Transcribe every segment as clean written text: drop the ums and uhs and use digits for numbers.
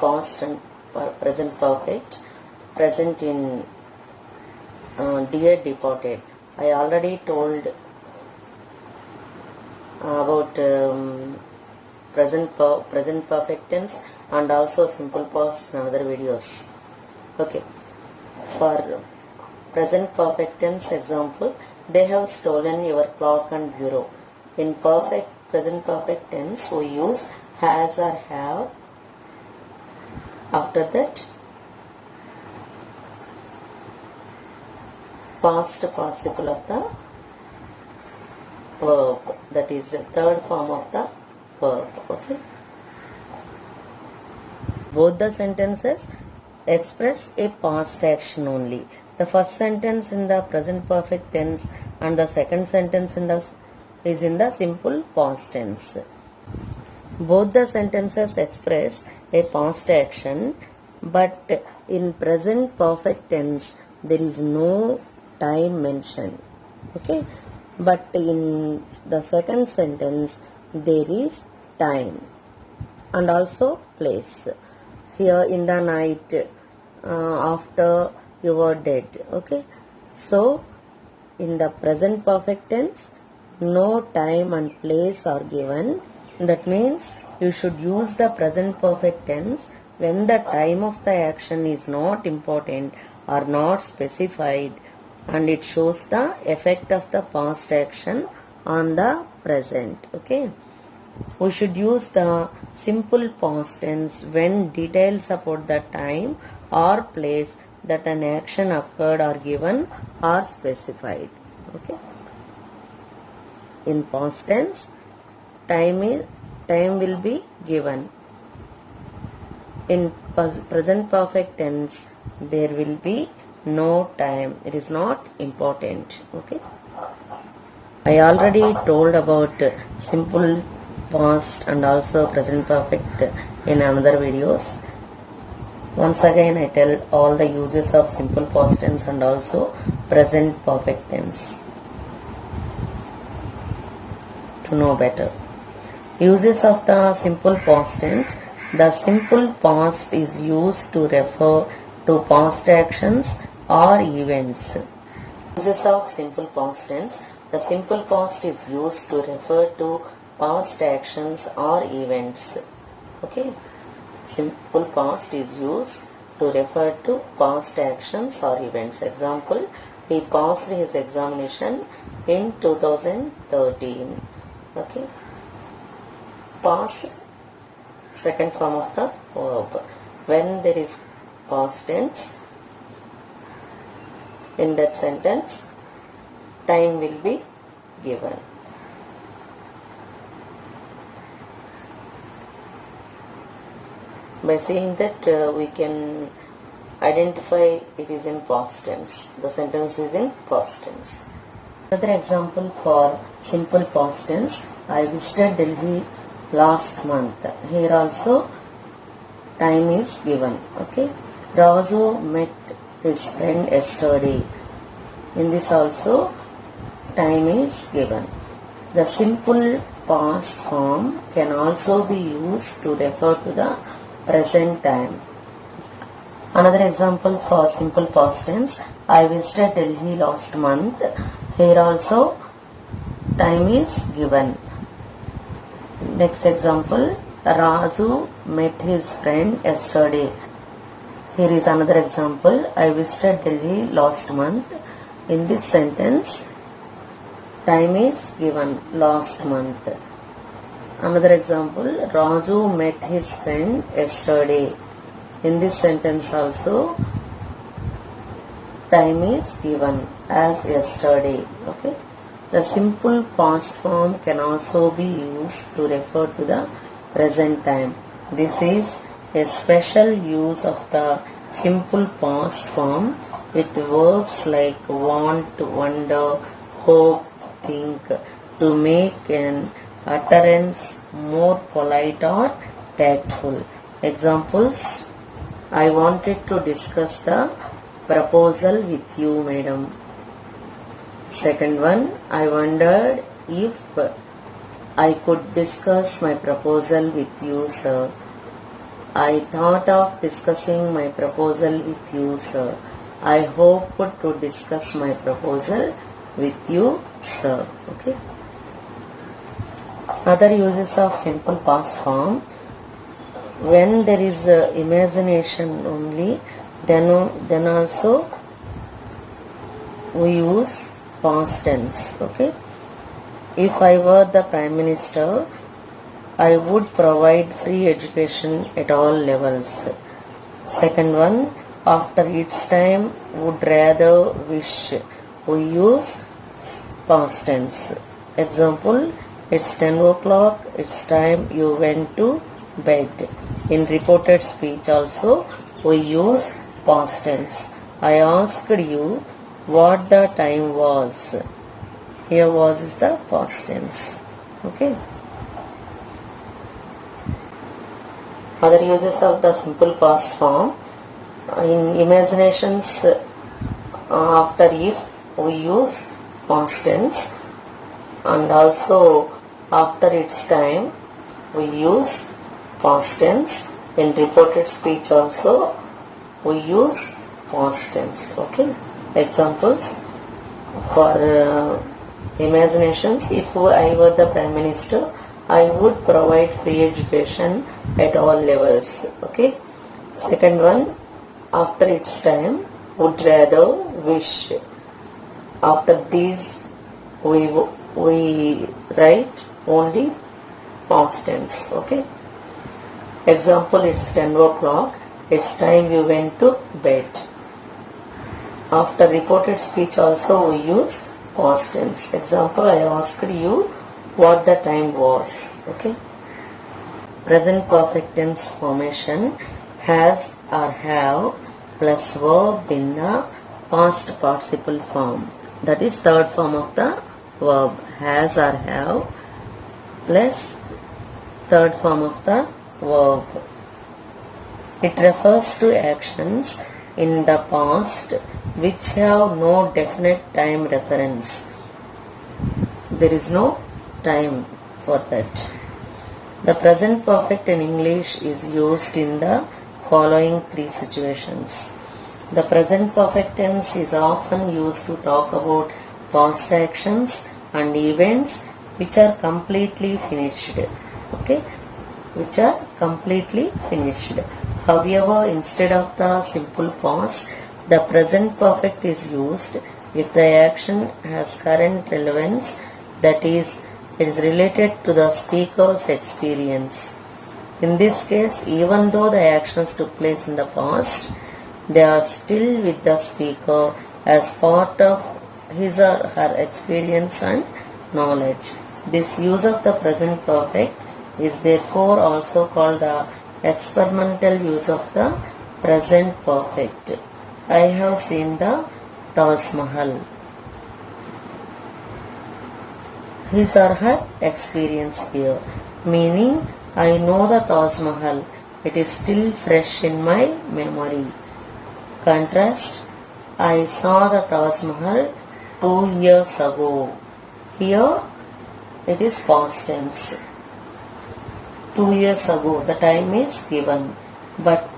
past and present perfect, present in dear departed. I already told about present perfect tense and also simple past in other videos. Okay, for present perfect tense example, they have stolen your clock and bureau. In present perfect tense, we use has or have. After that, past participle of the verb, that is the third form of the verb. Okay, both the sentences express a past action only. The first sentence in the present perfect tense and the second sentence is in the simple past tense. Both the sentences express a past action, but in present perfect tense there is no time mentioned. Okay, but in the second sentence there is time and also place. Here, in the night after you were dead. Okay, so in the present perfect tense no time and place are given. That means you should use the present perfect tense when the time of the action is not important or not specified, and it shows the effect of the past action on the present. Okay, we should use the simple past tense when details about the time or place that an action occurred are given or specified. Okay, in past tense time will be given. In present perfect tense there will be no time, it is not important. Okay, I already told about simple past and also present perfect in another videos. Once again I tell all the uses of simple past tense and also present perfect tense to know better. Uses of the simple past tense. The simple past is used to refer to past actions or events. Uses of simple past tense. The simple past is used to refer to past actions or events. Okay, simple past is used to refer to past actions or events. Example, he passed his examination in 2013. Okay, past, second form of the verb. When there is past tense, in that sentence time will be given. By seeing that we can identify it is in past tense. The sentence is in past tense. Another example for simple past tense, I visited Delhi last month. Here also time is given. Okay, Raju met his friend yesterday. In this also time is given. The simple past form can also be used to refer to the present time. Another example for simple past tense, I visited Delhi last month. Here also time is given. Next example, Raju met his friend yesterday. Here is another example, I visited Delhi last month. In this sentence time is given, last month. Another example, Raju met his friend yesterday. In this sentence also time is given as yesterday. Okay, the simple past form can also be used to refer to the present time. This is a special use of the simple past form with verbs like want, wonder, hope, think, to make an utterance more polite or tactful. Examples, I wanted to discuss the proposal with you, madam. Second one, I wondered if I could discuss my proposal with you, sir. I thought of discussing my proposal with you, sir. I hope to discuss my proposal with you, sir. Okay. Other uses of simple past form. When there is imagination only, then also we use past tense. Okay. If I were the Prime Minister, I would provide free education at all levels. Second one, after its time, would rather wish. We use past tense. Example, it's 10 o'clock, it's time you went to bed. In reported speech also, we use past tense. I asked you what the time was. Here was is the past tense. Okay. Other uses of the simple past form. In imaginations, after if we use past tense, and also after its time we use past tense. In reported speech also we use past tense. Okay. Examples for imaginations. If I were the Prime Minister, I would provide free education at all levels. Okay. Second one, after its time, would rather wish. After these, we write only past tense. Okay. Example, it's 10 o'clock, it's time you went to bed. After reported speech also we use past tense. Example, I asked you what the time was. Okay. Present perfect tense formation, has or have plus verb in the past participle form. That is third form of the verb, has or have plus third form of the verb. It refers to actions in the past which have no definite time reference. There is no time for that. The present perfect in English is used in the following three situations. The present perfect tense is often used to talk about past actions and events which are completely finished. Okay, which are completely finished. However, instead of the simple past, the present perfect is used if the action has current relevance, that is, it is related to the speaker's experience. In this case, even though the actions took place in the past, they are still with the speaker as part of his or her experience and knowledge. This use of the present perfect is therefore also called the experimental use of the present perfect. I have seen the Taj Mahal. His or her experience here, meaning I know the Taj Mahal. It is still fresh in my memory. Contrast, I saw the Taj Mahal 2 years ago. Here it is past tense. 2 years ago, the time is given, but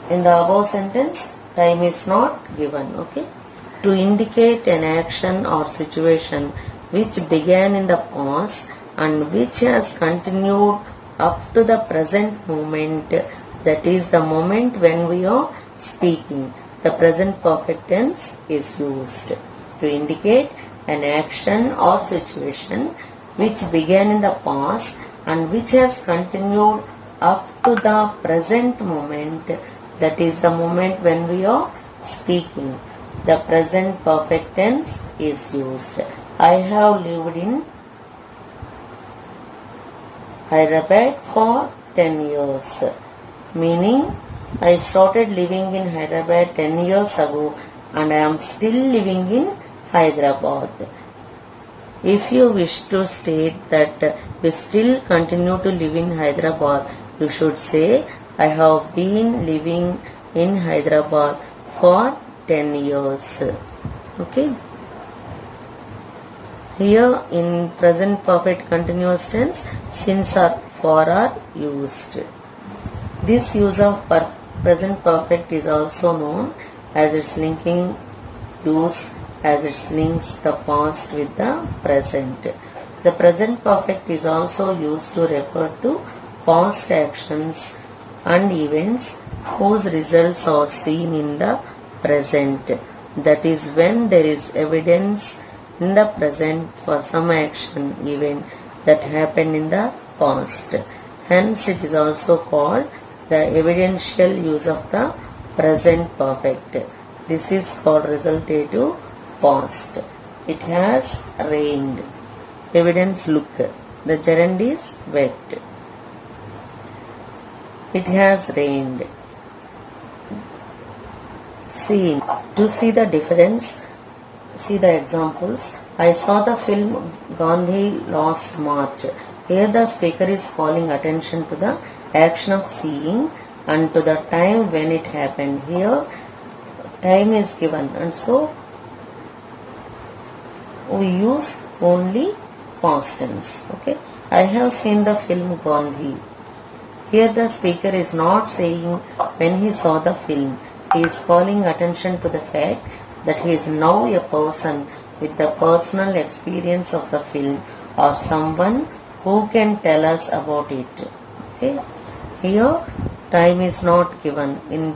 in the above sentence, time is not given. Okay, to indicate an action or situation which began in the past and which has continued up to the present moment, that is the moment when we are speaking, the present perfect tense is used to indicate an action or situation which began in the past and which has continued up to the present moment, that is the moment when we are speaking. The present perfect tense is used. I have lived in Hyderabad for 10 years, meaning I started living in Hyderabad 10 years ago and I am still living in Hyderabad. If you wish to state that you still continue to live in Hyderabad, you should say, I have been living in Hyderabad for 10 years. Okay. Here in present perfect continuous tense, since or for are used. This use of present perfect is also known as its linking use, as it links the past with the present. The present perfect is also used to refer to past actions and events whose results are seen in the present. That is, when there is evidence in the present for some action event that happened in the past. Hence it is also called the evidential use of the present perfect. This is called resultative past. It has rained. Evidence look. The gerund is wet. It has rained. Seen. To see the difference, see the examples. I saw the film Gandhi last March. Here the speaker is calling attention to the action of seeing and to the time when it happened. Here time is given, and so we use only past tense. Okay. I have seen the film Gandhi. Here the speaker is not saying when he saw the film. He is calling attention to the fact that he is now a person with the personal experience of the film or someone who can tell us about it. Okay. Here time is not given in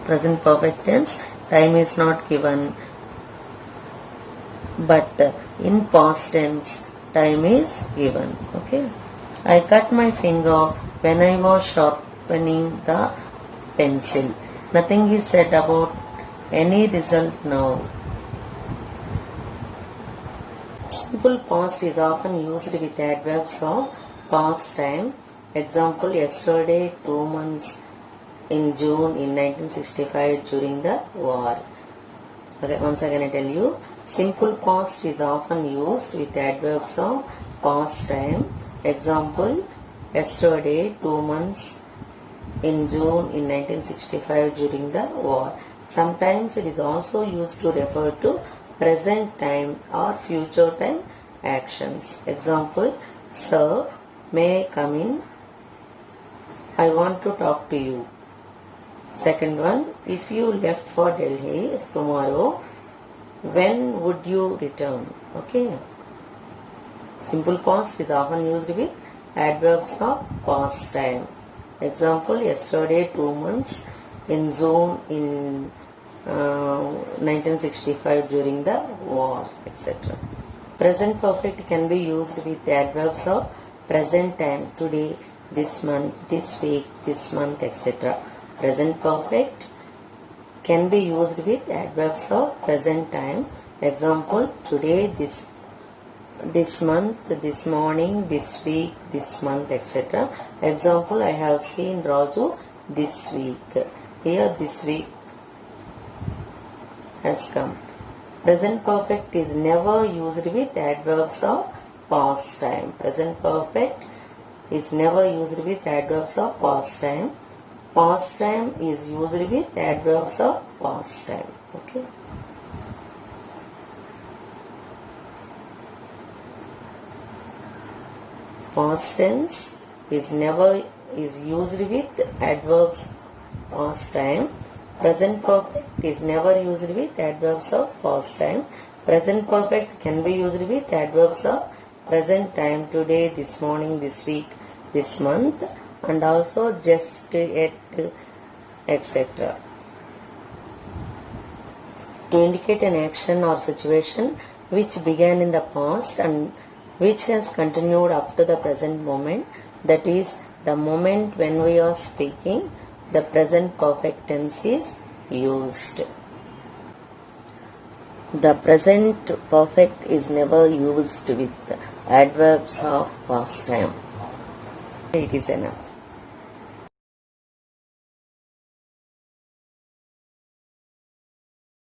present perfect tense. Time is not given, but in past tense time is given. Okay. I cut my finger when I was sharpening the pencil. Nothing is said about any result now. Simple past is often used with adverbs of past time. Example, yesterday, 2 months, in June in 1965 during the war. Okay, once again I tell you, simple past is often used with adverbs of past time. Example, yesterday, 2 months, in June in 1965 during the war. Sometimes it is also used to refer to present time or future time actions. Example, sir, may I come in? I want to talk to you. Second one, if you left for Delhi tomorrow, when would you return? Okay. Simple past is often used with adverbs of past time. Example, yesterday, 2 months, in June in 1965 during the war, etc. Present perfect can be used with adverbs of present time, today, this month, this week, this month, etc. Present perfect can be used with adverbs of present time. Example, today, this month, this morning, this week, this month, etc. Example, I have seen Raju this week. Here this week has come. Present perfect is never used with adverbs of past time. Present perfect is never used with adverbs of past time. Past time is used with adverbs of past time. Okay. Past tense is used with adverbs past time. Present perfect is never used with adverbs of past time. Present perfect can be used with adverbs of present time, today, this morning, this week, this month, and also just, yet, etc. To indicate an action or situation which began in the past and which has continued up to the present moment, that is, the moment when we are speaking, the present perfect tense is used. The present perfect is never used with adverbs of past time. It is enough.